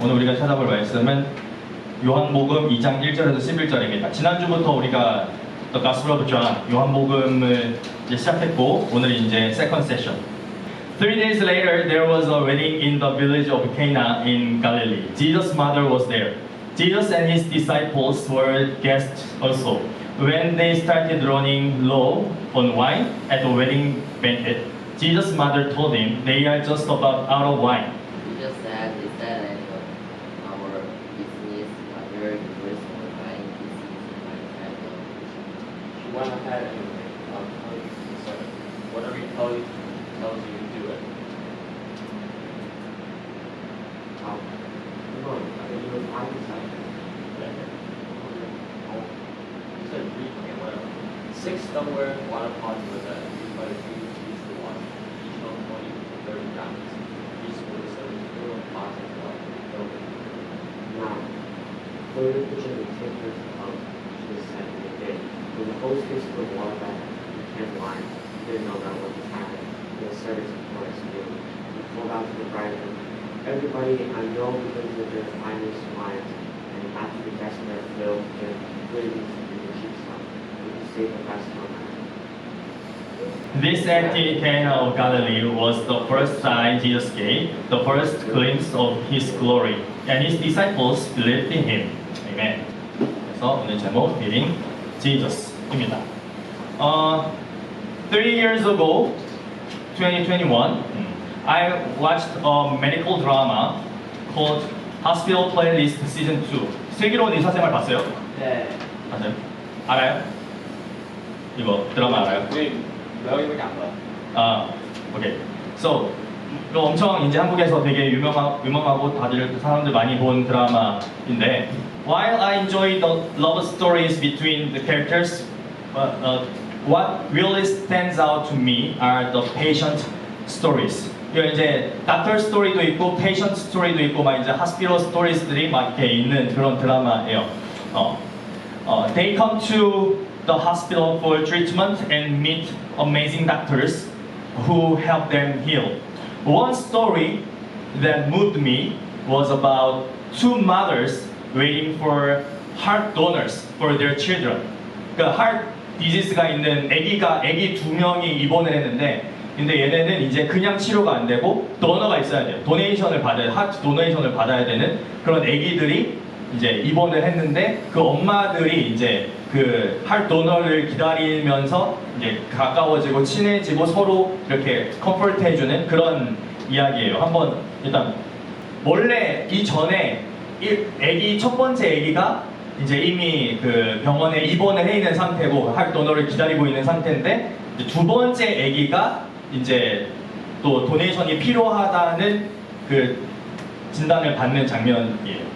오늘 우리가 찾아볼 말씀은 요한복음 2장 1절에서 11절입니다. 지난주부터 우리가 The Gospel of John, 요한복음을 이제 시작했고 오늘 이제 second session. 3 days later, there was a wedding in the village of Cana in Galilee. Jesus' mother was there. Jesus and his disciples were guests also. When they started running low on wine at the wedding banquet, Jesus' mother told him, "They are just about out of wine." Jesus said, "Is that any of our business? Whether you dress or wine, this is my title." She went ahead and told his servant, "Whatever he tells you to do it." 이건 이거 많이 사요. He said, "Read me whatever." 6 stoneware water pots were there, used by the Jews to use the water. Each held 20 to 30 gallons. Each were the servants fill of pots as well. Now, for the kitchen and takers of the second day, when the hostess put water back and wine, he didn't know that what was happening. The servants, of course, knew. He called out to the bridegroom, "Everybody, I know because of their finest wines, and after the guests are filled, they're putting in the cheap stuff. You can save the best for that." This act in Cana of Galilee was the first sign Jesus gave, the first glimpse of his glory, and his disciples believed in him. Amen. 그래서 오늘 제목 Believing Jesus입니다. 3 years ago, 2021, I watched a medical drama called Hospital Playlist Season 2. 슬기로운 의사생활 봤어요? 네. 맞아요? 알아요? 이거 드라마 알아요? 명이밖에 안 봐요. 아, 오케이. So, 이거 엄청 이제 한국에서 되게 유명하고 다들 사람들 많이 본 드라마인데, while I enjoy the love stories between the characters, what really stands out to me are the patient stories. 이거 이제 닥터 스토리도 있고, 페이션트 스토리도 있고, 막 이제 하스피럴 스토리들이 막 이렇게 있는 그런 드라마예요. They come to the hospital for treatment and meet amazing doctors who help them heal. One story that moved me was about 2 mothers waiting for heart donors for their children. 그러니까 heart disease가 있는 아기 2명이 입원을 했는데, 근데 얘네는 이제 그냥 치료가 안 되고 도너가 있어야 돼요. 하트 도네이션을 받아야 되는 그런 아기들이 이제 입원을 했는데, 그 엄마들이 이제 그 하트 도너를 기다리면서 이제 가까워지고 친해지고 서로 이렇게 컴포트 해주는 그런 이야기예요. 한번 일단 원래 이전에 첫 번째 아기가 이제 이미 그 병원에 입원을 해 있는 상태고 하트 도너를 기다리고 있는 상태인데, 두 번째 아기가 이제 또 도네이션이 필요하다는 그 진단을 받는 장면이에요.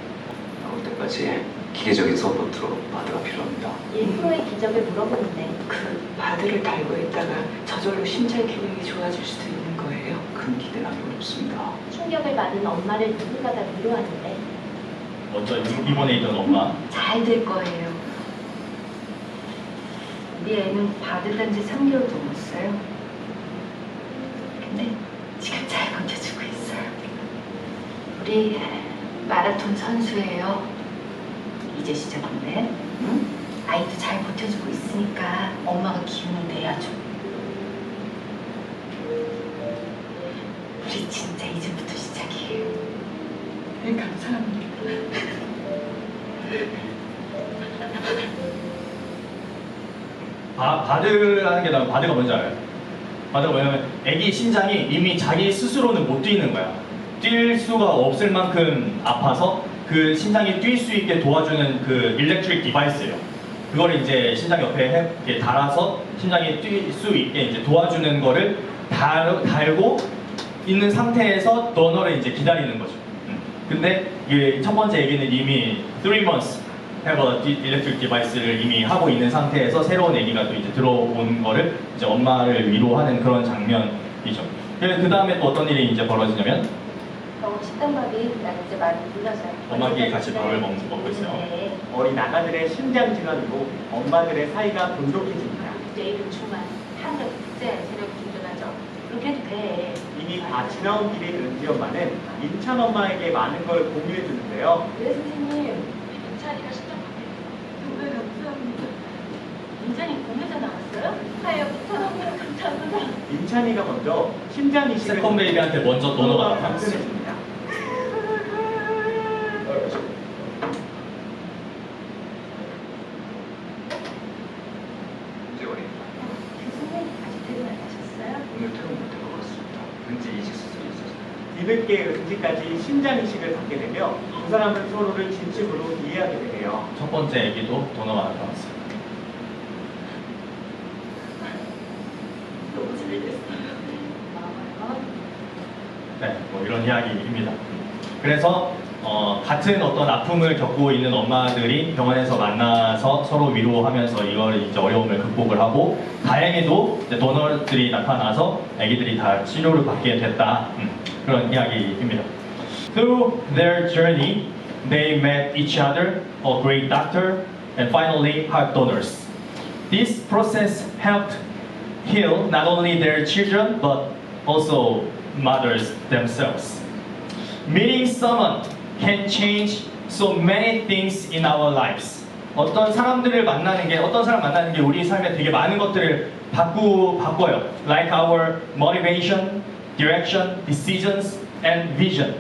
나올 때까지 기계적인 서포트로 바드가 필요합니다. 1%의 기적을 물어보는데 그 바드를 달고 있다가 저절로 심장 기능이 좋아질 수도 있는 거예요. 큰 기대는 어렵습니다. 충격을 받은 엄마를 누군가 다 위로하는데 먼저 입원해 있던 엄마. 잘 될 거예요. 우리 애는 바드 단 지 3개월 넘었어요. 근데 지금 잘 버텨주고 있어요. 우리 마라톤 선수예요. 이제 시작인데, 응? 아이도 잘 버텨주고 있으니까 엄마가 기운을 내야죠. 우리 진짜 이제부터 시작이에요. 네, 감사합니다. 바드라는 게 나면 바드가 뭔지 알아요? 바드가 뭐냐면 아기 심장이 이미 자기 스스로는 못 뛰는 거야. 뛸 수가 없을 만큼 아파서 그 심장이 뛸 수 있게 도와주는 그 일렉트릭 디바이스예요. 그거를 이제 심장 옆에 이렇게 달아서 심장이 뛸 수 있게 이제 도와주는 거를 달고 있는 상태에서 도너를 이제 기다리는 거죠. 근데 이게 첫 번째 아기는 이미 3 months have a electric device를 이미 하고 있는 상태에서 새로운 아기가 또 이제 들어온 거를 이제 엄마를 위로하는 그런 장면이죠. 그 다음에 또 어떤 일이 이제 벌어지냐면 식단밥이 나는 이제 많이 불러서요. 엄마끼리 같이 밥을 먹고 있어요. 네. 어린 아가들의 심장 질환으로 엄마들의 사이가 돈독해집니다. 내일은 주말 한국 국제 세력이 중단하죠. 그렇게 해도 돼. 이게 이 다 지나온 길인 은지 엄마는 인찬 엄마에게 많은 걸 공유해 주는데요. 네, 선생님. 인찬이가 시작할게요. 정말 감사합니다. 인찬이 공연자 나왔어요? 하여 사랑해요. 감사합니다. 인찬이가 먼저 심장 이식을 세컨 베이비한테 먼저 도너가 나타났어요. 당선해줍니다. 문제 어린 교수님 아직 퇴근 안 하셨어요? 오늘 퇴근 못해서 그렇습니다. 은지 이식 수술이 있어서. 뒤늦게 은지까지 심장 이식을 받게 되며 두 사람은 서로를 진심으로 이해하게 되네요. 첫 번째 애기도 도너가 나타났어요. 너무 잘 됐어요. 네, 뭐 이런 이야기입니다. 그래서 같은 어떤 아픔을 겪고 있는 엄마들이 병원에서 만나서 서로 위로하면서 이걸 이제 어려움을 극복을 하고 다행히도 이제 도너들이 나타나서 아기들이 다 치료를 받게 됐다. 그런 이야기입니다. Through their journey, they met each other, a great doctor, and finally heart donors. This process helped heal not only their children but also mothers themselves. Meeting someone can change so many things in our lives. 어떤 사람 만나는 게 우리 삶에 되게 많은 것들을 바꿔요. Like our motivation, direction, decisions, and vision.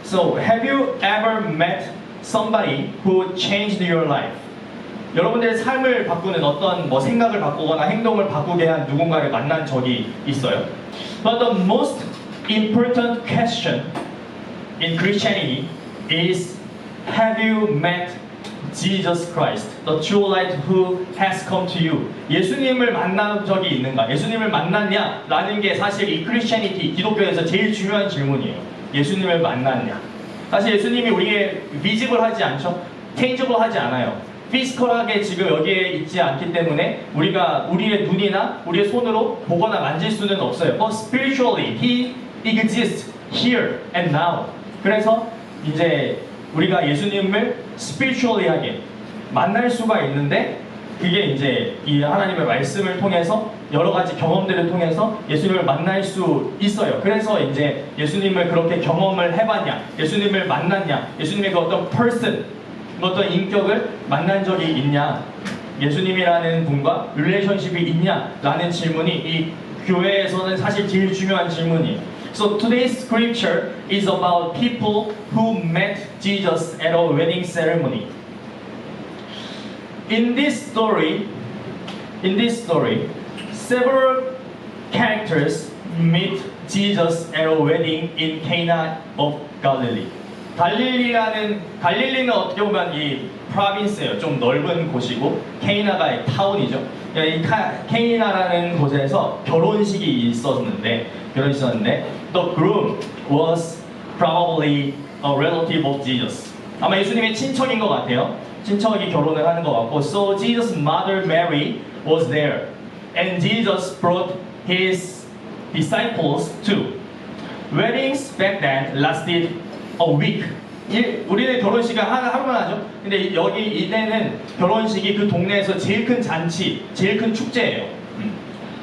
So, have you ever met somebody who changed your life? 여러분들의 삶을 바꾸는 어떤 생각을 바꾸거나 행동을 바꾸게 한 누군가를 만난 적이 있어요. But the most important question in Christianity is, have you met Jesus Christ, the true light who has come to you? 예수님을 만난 적이 있는가? 예수님을 만났냐? 라는 게 사실 이 크리스천이티, 기독교에서 제일 중요한 질문이에요. 예수님을 만났냐? 사실 예수님이 우리에게 비지블하지 않죠? 테인저블하지 않아요. 피지컬하게 지금 여기에 있지 않기 때문에 우리가 우리의 눈이나 우리의 손으로 보거나 만질 수는 없어요. But spiritually, He exists here and now. 그래서 이제 우리가 예수님을 spiritually하게 만날 수가 있는데 그게 이제 이 하나님의 말씀을 통해서 여러 가지 경험들을 통해서 예수님을 만날 수 있어요. 그래서 이제 예수님을 그렇게 경험을 해봤냐, 예수님을 만났냐, 예수님의 그 어떤 person, 어떤 인격을 만난 적이 있냐, 예수님이라는 분과 릴레이션십이 있냐라는 질문이 이 교회에서는 사실 제일 중요한 질문이에요. So today's scripture is about people who met Jesus at a wedding ceremony. In this story, several characters meet Jesus at a wedding in Cana of Galilee. 갈릴리는 어떻게 보면 이 프로빈스예요. 좀 넓은 곳이고 케이나가 타운이죠. 이 케이나라는 곳에서 결혼식이 있었는데 the groom was probably a relative of Jesus. 아마 예수님의 친척인 것 같아요. 친척이 결혼을 하는 것 같고, so Jesus' mother Mary was there, and Jesus brought his disciples too. Weddings back then lasted a week. 우리는 결혼식을 하루만 하죠. 근데 여기 이때는 결혼식이 그 동네에서 제일 큰 잔치, 제일 큰 축제예요.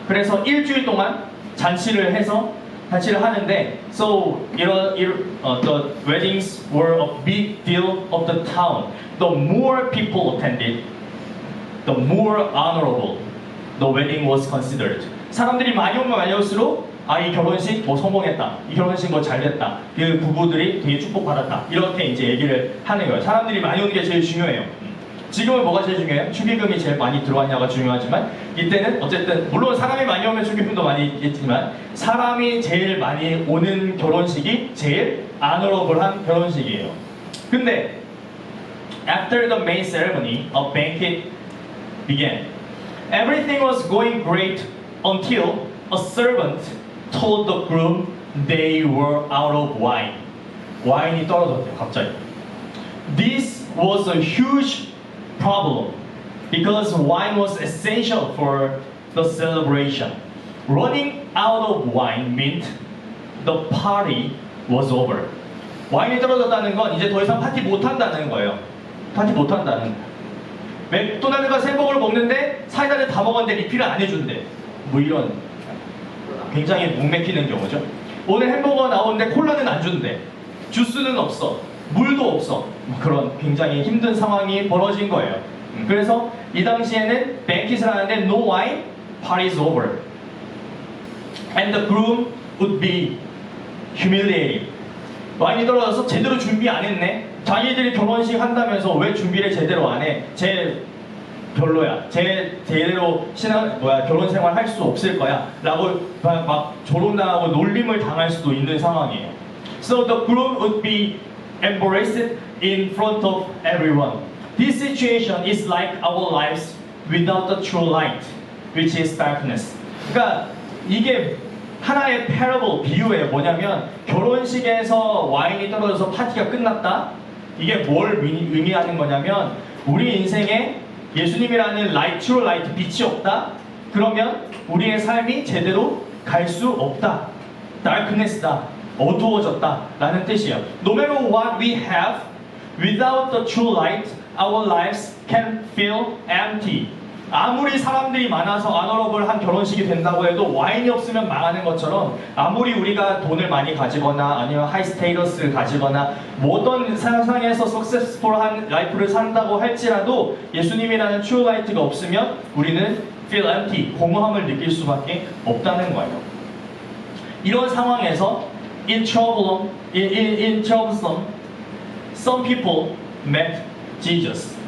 그래서 일주일 동안 잔치를 하는데, so the weddings were a big deal of the town. The more people attended, the more honorable the wedding was considered. 사람들이 많이 오면 많이 올수록 이 결혼식 성공했다, 이 결혼식 잘됐다, 그 부부들이 되게 축복받았다, 이렇게 이제 얘기를 하는 거예요. 사람들이 많이 오는 게 제일 중요해요. 지금은 뭐가 제일 중요해요? 축의금이 제일 많이 들어왔냐가 중요하지만, 이때는 어쨌든 물론 사람이 많이 오면 축의금도 많이 있겠지만 사람이 제일 많이 오는 결혼식이 제일 honorable한 결혼식이에요. 근데 after the main ceremony, a banquet began. Everything was going great until a servant told the groom they were out of wine. 와인이 떨어졌대요, 갑자기. This was a huge problem because wine was essential for the celebration. Running out of wine meant the party was over. 와인이 떨어졌다는 건 이제 더 이상 파티 못 한다는 거예요. 파티 못 한다는 거예요. 맥도날드가 햄버거를 먹는데 사이다를 다 먹었는데 리필을 안 해준대. 뭐 이런 굉장히 묵맥히는 경우죠. 오늘 햄버거 나오는데 콜라는 안 준대. 주스는 없어. 물도 없어. 그런 굉장히 힘든 상황이 벌어진 거예요. 그래서 이 당시에는 뱅킷을 하는데 no wine, party is over. And the groom would be humiliated. 와인이 떨어져서 제대로 준비 안 했네. 자기들이 결혼식 한다면서 왜 준비를 제대로 안 해? 쟤 별로야. 쟤 제대로 결혼 생활 할 수 없을 거야. 라고 막 조롱당하고 놀림을 당할 수도 있는 상황이에요. So the groom would be embraced in front of everyone. This situation is like our lives without the true light, which is darkness. 그러니까 이게 하나의 parable, 비유예요. 뭐냐면 결혼식에서 와인이 떨어져서 파티가 끝났다. 이게 뭘 의미하는 거냐면 우리 인생에 예수님이라는 light, true light, 빛이 없다. 그러면 우리의 삶이 제대로 갈 수 없다. darkness다. 어두워졌다. 라는 뜻이에요. No matter what we have, without the true light, our lives can feel empty. 아무리 사람들이 많아서 honorable한 결혼식이 된다고 해도 와인이 없으면 망하는 것처럼 아무리 우리가 돈을 많이 가지거나 아니면 하이 스테이터스를 가지거나 어떤 세상에서 successful한 라이프를 산다고 할지라도 예수님이라는 true light가 없으면 우리는 feel empty, 공허함을 느낄 수밖에 없다는 거예요. 이런 상황에서 in troublesome, some people met Jesus.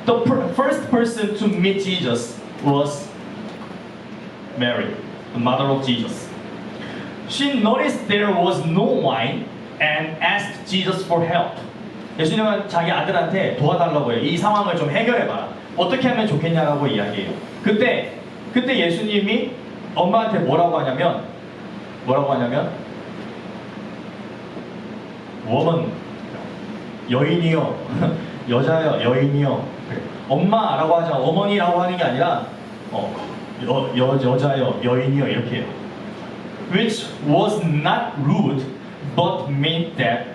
The first person to meet Jesus was Mary, the mother of Jesus. She noticed there was no wine and asked Jesus for help. 예수님은 자기 아들한테 도와달라고 해요. 이 상황을 좀 해결해봐라. 어떻게 하면 좋겠냐라고 이야기해요. 그때 예수님이 엄마한테 뭐라고 하냐면 woman, 여인이요, 여자요, 여인이요. 엄마라고 하지 않고 어머니라고 하는 게 아니라 여자요, 여인이요 이렇게 해요. Which was not rude, but meant that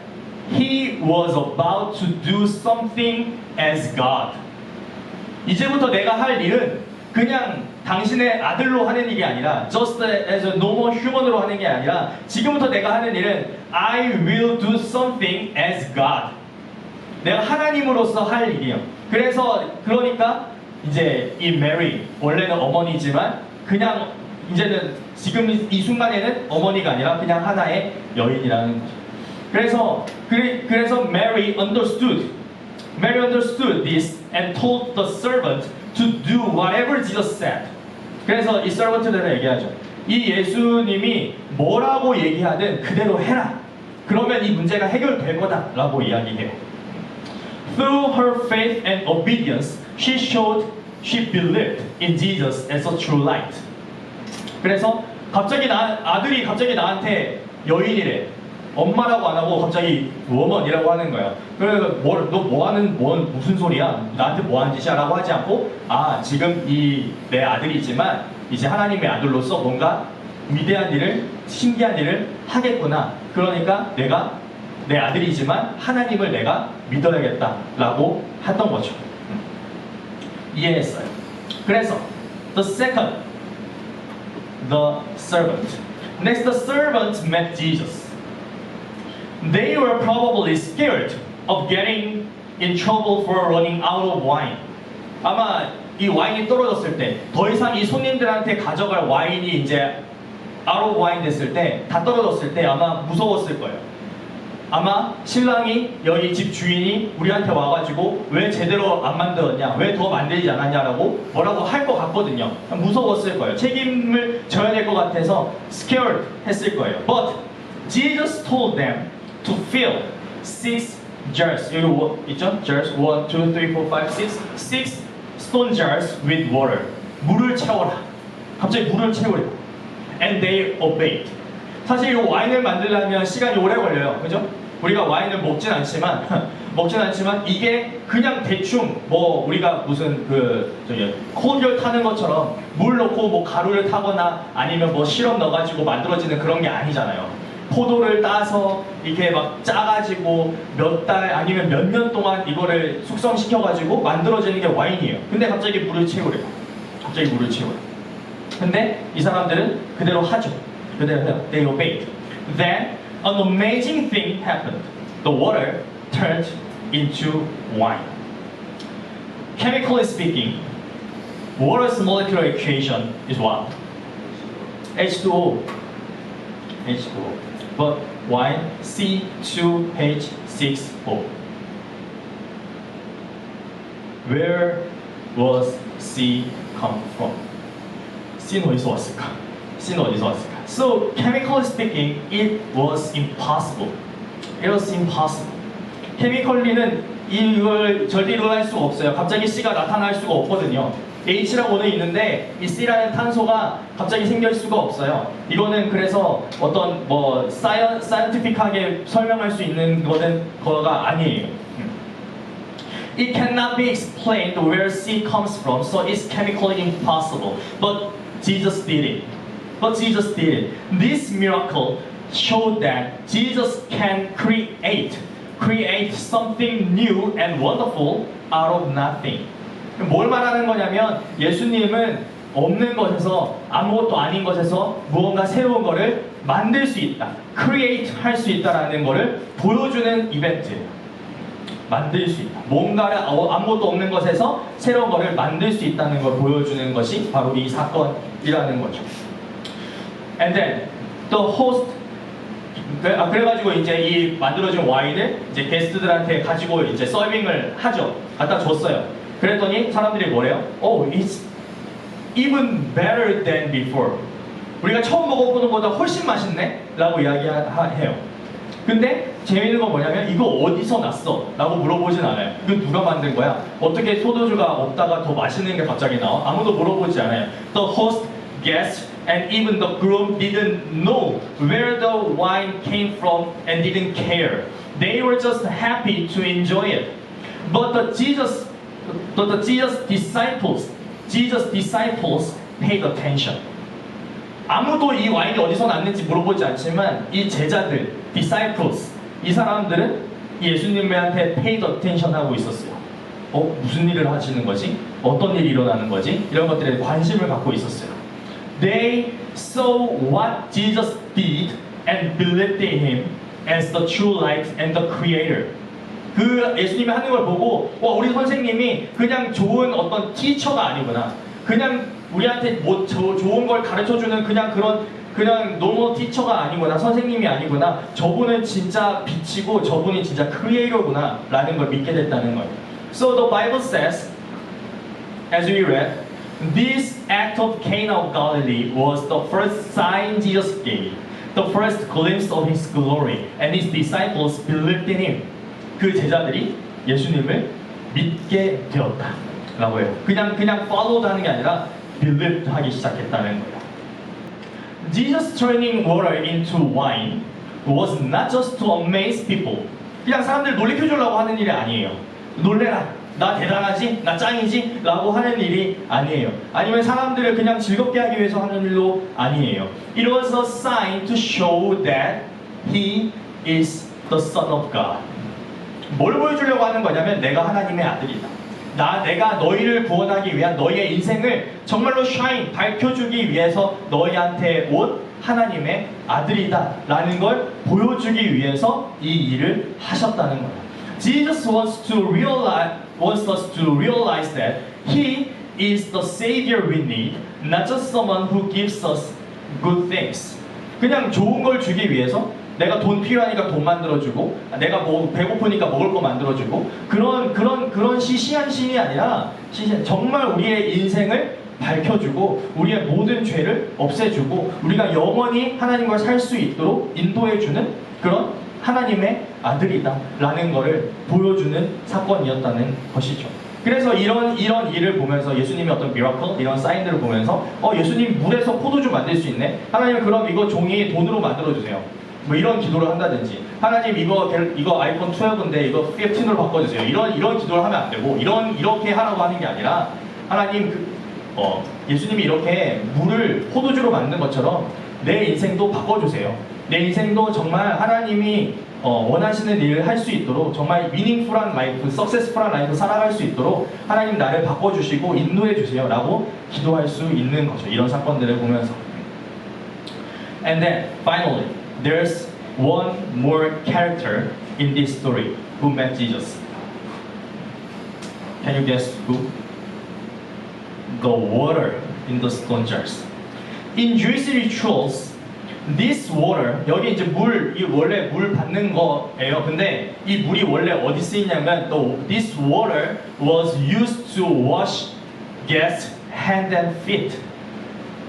he was about to do something as God. 이제부터 내가 할 일은 그냥 당신의 아들로 하는 일이 아니라 just as a normal human으로 하는 게 아니라 지금부터 내가 하는 일은 I will do something as God. 내가 하나님으로서 할 일이에요. 그러니까 이제 이 메리 원래는 어머니지만 그냥 이제는 지금 이 순간에는 어머니가 아니라 그냥 하나의 여인이라는. 그래서 Mary understood this and told the servant to do whatever Jesus said. 그래서 이 servant들은 얘기하죠. 이 예수님이 뭐라고 얘기하든 그대로 해라. 그러면 이 문제가 해결될 거다라고 이야기해요. Through her faith and obedience, she showed she believed in Jesus as a true light. 그래서 아들이 갑자기 나한테 여인이래. 엄마라고 안 하고 갑자기 woman이라고 하는 거야. 그래서 무슨 소리야? 나한테 뭐 하는 짓이야? 라고 하지 않고 지금 내 아들이지만 이제 하나님의 아들로서 뭔가 위대한 일을, 신기한 일을 하겠구나. 그러니까 내가 내 아들이지만 하나님을 내가 믿어야겠다라고 했던 거죠. 이해했어요. 그래서 the second, the servant. Next, the servant met Jesus. They were probably scared of getting in trouble for running out of wine. 아마 이 와인이 떨어졌을 때 더 이상 이 손님들한테 가져갈 와인이 이제 out of wine 됐을 때, 다 떨어졌을 때 아마 무서웠을 거예요. 아마 신랑이 여기 집 주인이 우리한테 와가지고 왜 제대로 안 만들었냐, 왜 더 만들지 않았냐라고 뭐라고 할 것 같거든요. 무서웠을 거예요. 책임을 져야 될 것 같아서 scared 했을 거예요. But Jesus told them to fill 6 jars. 여기 있죠? Jars 1, 2, 3, 4, 5, 6 stone jars with water. 물을 채워라. 갑자기 물을 채우래. And they obeyed. 사실 이 와인을 만들려면 시간이 오래 걸려요. 그죠? 우리가 와인을 먹진 않지만 이게 그냥 대충 우리가 무슨 코디를 타는 것처럼 물 넣고 가루를 타거나 아니면 시럽 넣어가지고 만들어지는 그런 게 아니잖아요. 포도를 따서 이렇게 막 짜가지고 몇 달 아니면 몇 년 동안 이거를 숙성시켜가지고 만들어지는 게 와인이에요. 근데 갑자기 물을 채우래요. 근데 이 사람들은 그대로 하죠. 그대로 해요. They obeyed. Then an amazing thing happened. The water turned into wine. Chemically speaking, water's molecular equation is what? H2O. H2O. But why C2H6O? Where was C come from? C는 어디서 왔을까? C는 어디서 왔을까? So chemically speaking, it was impossible. It was impossible. 케미컬리는 이걸 절대 일어날 수가 없어요. 갑자기 C가 나타날 수가 없거든요. H라고는 있는데 이 C라는 탄소가 갑자기 생길 수가 없어요. 이거는 그래서 어떤 뭐 사이언티픽하게 설명할 수 있는 거가 아니에요. It cannot be explained where C comes from, so it's chemically impossible. But Jesus did it. But Jesus did it. This miracle showed that Jesus can create something new and wonderful out of nothing. 뭘 말하는 거냐면 예수님은 없는 것에서 아무것도 아닌 것에서 무언가 새로운 거를 만들 수 있다. create 할 수 있다라는 거를 보여주는 이벤트예요. 만들 수 있다. 뭔가를 아무것도 없는 것에서 새로운 거를 만들 수 있다는 걸 보여주는 것이 바로 이 사건이라는 거죠. And then the host 그래가지고 이제 이 만들어진 와인을 이제 게스트들한테 가지고 이제 서빙을 하죠. 갖다 줬어요. 그랬더니 사람들이 뭐래요? Oh, it's even better than before. 우리가 처음 먹어보는 것보다 훨씬 맛있네? 라고 이야기해요. 근데 재밌는 건 뭐냐면 이거 어디서 났어? 라고 물어보진 않아요. 이거 누가 만든 거야? 어떻게 소도주가 없다가 더 맛있는 게 갑자기 나와? 아무도 물어보지 않아요. The host, guest, and even the groom didn't know where the wine came from and didn't care. They were just happy to enjoy it. But the Jesus disciples paid attention. 아무도 이 와인이 어디서 났는지 물어보지 않지만 이 제자들, disciples, 이 사람들은 예수님한테 paid attention 하고 있었어요. 무슨 일을 하시는 거지? 어떤 일이 일어나는 거지? 이런 것들에 관심을 갖고 있었어요. They saw what Jesus did and believed in Him as the true light and the Creator. 그 예수님이 하는 걸 보고 우리 선생님이 그냥 좋은 어떤 티처가 아니구나. 그냥 우리한테 뭐 좋은 걸 가르쳐주는 그냥 노멀 티처가 아니구나. 선생님이 아니구나. 저분은 진짜 빛이고 저분이 진짜 크리에이터구나 라는 걸 믿게 됐다는 거예요. So the Bible says, as we read, this act of Cana of Galilee was the first sign Jesus gave, the first glimpse of His glory, and His disciples believed in Him. 그 제자들이 예수님을 믿게 되었다라고 해요. 그냥 followed 하는 게 아니라 believed 하기 시작했다는 거예요. Jesus turning water into wine was not just to amaze people. 그냥 사람들 놀래켜주려고 하는 일이 아니에요. 놀래라. 나 대단하지? 나 짱이지? 라고 하는 일이 아니에요. 아니면 사람들을 그냥 즐겁게 하기 위해서 하는 일도 아니에요. It was a sign to show that He is the Son of God. 뭘 보여주려고 하는 거냐면 내가 하나님의 아들이다. 내가 너희를 구원하기 위한 너희의 인생을 정말로 shine, 밝혀주기 위해서 너희한테 온 하나님의 아들이다 라는 걸 보여주기 위해서 이 일을 하셨다는 거예요. Jesus wants us to realize that He is the Savior we need, not just someone who gives us good things. 그냥 좋은 걸 주기 위해서 내가 돈 필요하니까 돈 만들어주고 내가 뭐 배고프니까 먹을 거 만들어주고 그런 시시한 신이 아니라 정말 우리의 인생을 밝혀주고 우리의 모든 죄를 없애주고 우리가 영원히 하나님과 살 수 있도록 인도해주는 그런 하나님의 아들이다 라는 것을 보여주는 사건이었다는 것이죠. 그래서 이런 일을 보면서 예수님의 어떤 미라클 이런 사인들을 보면서 예수님 물에서 포도주 만들 수 있네. 하나님 그럼 이거 종이 돈으로 만들어주세요. 뭐 이런 기도를 한다든지 하나님 이거 아이폰 12인데 이거 15으로 바꿔주세요. 이런 기도를 하면 안 되고 이렇게 하라고 하는 게 아니라 하나님 예수님이 이렇게 물을 포도주로 만든 것처럼 내 인생도 바꿔주세요. 내 인생도 정말 하나님이 원하시는 일을 할 수 있도록 정말 미닝풀한 라이프, 석세스풀한 라이프 살아갈 수 있도록 하나님 나를 바꿔주시고 인도해 주세요 라고 기도할 수 있는 거죠. 이런 사건들을 보면서. And then finally there's one more character in this story who met Jesus. Can you guess who? The water in the stone jars. In Jewish rituals, this water, 여기 이제 이 원래 물 받는 거예요. 근데 이 물이 원래 어디 쓰이냐면, this water was used to wash guests' hand and feet.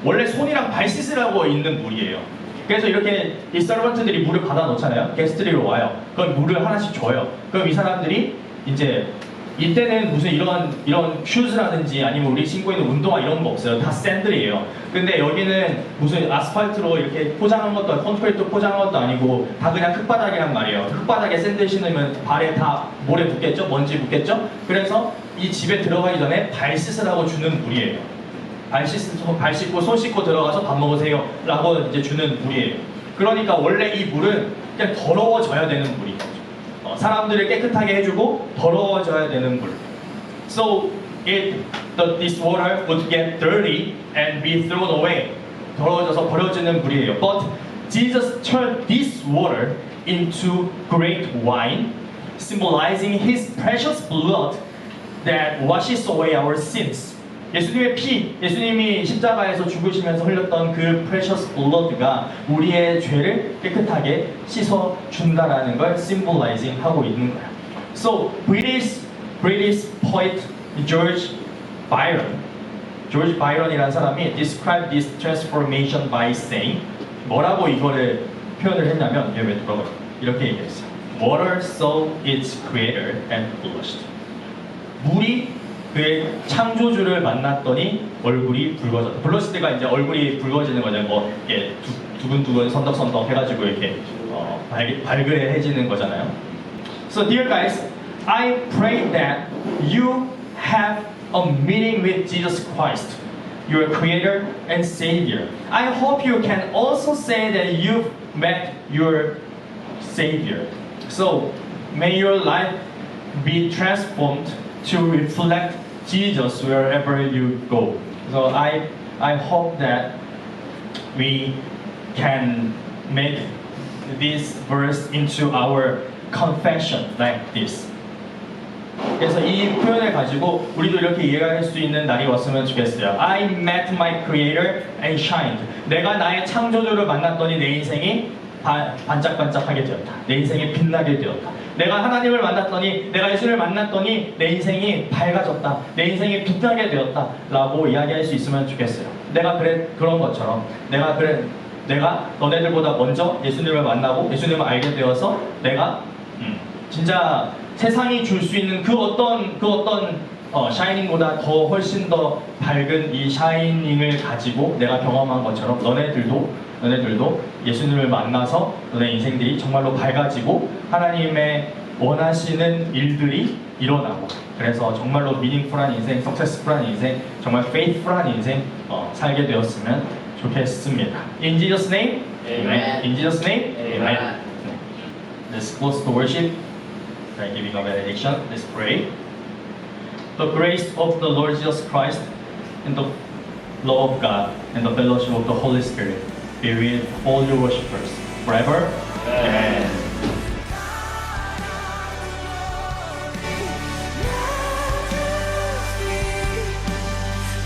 원래 손이랑 발 씻으라고 있는 물이에요. 그래서 이렇게 이 서번트들이 물을 받아 놓잖아요. 게스트들이 와요. 그럼 물을 하나씩 줘요. 그럼 이 사람들이 이제 이때는 무슨 이런 슈즈라든지 아니면 우리 신고 있는 운동화 이런 거 없어요. 다 샌들이에요. 근데 여기는 무슨 아스팔트로 이렇게 포장한 것도 콘크리트 포장한 것도 아니고 다 그냥 흙바닥이란 말이에요. 흙바닥에 샌들 신으면 발에 다 모래 붙겠죠? 먼지 붙겠죠? 그래서 이 집에 들어가기 전에 발 씻으라고 주는 물이에요. 발 씻고 손 씻고 들어가서 밥 먹으세요 라고 이제 주는 물이에요. 그러니까 원래 이 물은 그냥 더러워져야 되는 물이에요. 사람들을 깨끗하게 해주고 더러워져야 되는 물. So this water would get dirty and be thrown away. 더러워져서 버려지는 물이에요. But Jesus turned this water into great wine, symbolizing His precious blood that washes away our sins. 예수님의 피, 예수님이 십자가에서 죽으시면서 흘렸던 그 precious blood가 우리의 죄를 깨끗하게 씻어 준다라는 걸 symbolizing 하고 있는 거야. So British poet George Byron이라는 사람이 described this transformation by saying 뭐라고 이거를 표현을 했냐면 이렇게 얘기했어요. Water saw its creator and blushed. 물이 그의 창조주를 만났더니 얼굴이 붉어졌다. 블러시드가 이제 얼굴이 붉어지는 거죠. 뭐 이렇게 두근두근 선덕선덕 해가지고 이렇게 발그레해지는 거잖아요. So dear guys, I pray that you have a meeting with Jesus Christ, your Creator and Savior. I hope you can also say that you've met your Savior. So may your life be transformed to reflect Jesus wherever you go. So I hope that we can make this verse into our confession like this. 그래서 이 표현을 가지고 우리도 이렇게 이해할 수 있는 날이 왔으면 좋겠어요. I met my creator and shined. 내가 나의 창조주를 만났더니 내 인생이 반짝반짝하게 되었다. 내 인생이 빛나게 되었다. 내가 하나님을 만났더니, 내가 예수를 만났더니 내 인생이 밝아졌다. 내 인생이 빛나게 되었다. 라고 이야기할 수 있으면 좋겠어요. 내가 그런 것처럼 내가 너네들보다 먼저 예수님을 만나고 예수님을 알게 되어서 내가 진짜 세상이 줄 수 있는 그 어떤 샤이닝보다 더 훨씬 더 밝은 이 샤이닝을 가지고 내가 경험한 것처럼 너네들도 예수님을 만나서 너네 인생들이 정말로 밝아지고 하나님의 원하시는 일들이 일어나고 그래서 정말로 미닝풀한 인생, 석세스풀한 인생, 정말 페이스풀한 인생 살게 되었으면 좋겠습니다. In Jesus' name, Amen. In Jesus' name, Amen. Let's close the worship by giving a benediction. Let's pray. The grace of the Lord Jesus Christ and the love of God and the fellowship of the Holy Spirit be with all your worshipers forever. Amen.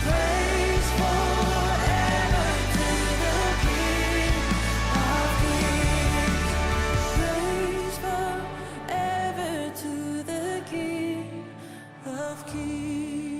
Praise forever to the King of Kings.